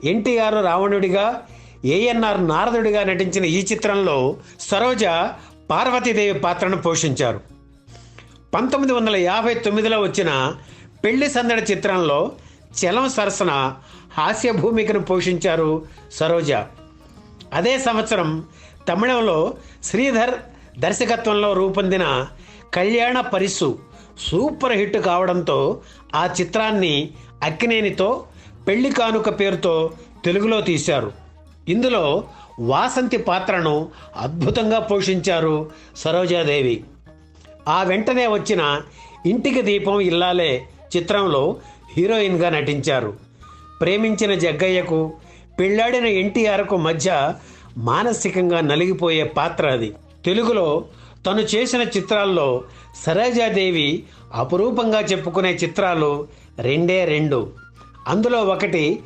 ఎన్టీఆర్ రావణుడిగా, ఏఎన్ఆర్ నారదుడిగా నటించిన ఈ చిత్రంలో సరోజ పార్వతీదేవి పాత్రను పోషించారు. 1959లో వచ్చిన పెళ్లి సందడి చిత్రంలో చలం సరసన హాస్య భూమికను పోషించారు సరోజ. అదే సంవత్సరం తమిళంలో శ్రీధర్ దర్శకత్వంలో రూపొందిన కళ్యాణ పరిసు సూపర్ హిట్ కావడంతో ఆ చిత్రాన్ని అక్కినేనితో పెళ్లి కానుక పేరుతో తెలుగులో తీశారు. ఇందులో వాసంతి పాత్రను అద్భుతంగా పోషించారు సరోజాదేవి. ఆ వెంటనే వచ్చిన ఇంటికి దీపం ఇల్లాలే చిత్రంలో హీరోయిన్గా నటించారు. ప్రేమించిన జగ్గయ్యకు, పెళ్ళాడిన ఎన్టీఆర్కు మధ్య మానసికంగా నలిగిపోయే పాత్ర అది. తెలుగులో తను చేసిన చిత్రాల్లో సరోజాదేవి అపురూపంగా చెప్పుకునే చిత్రాలు రెండే రెండు. అందులో ఒకటి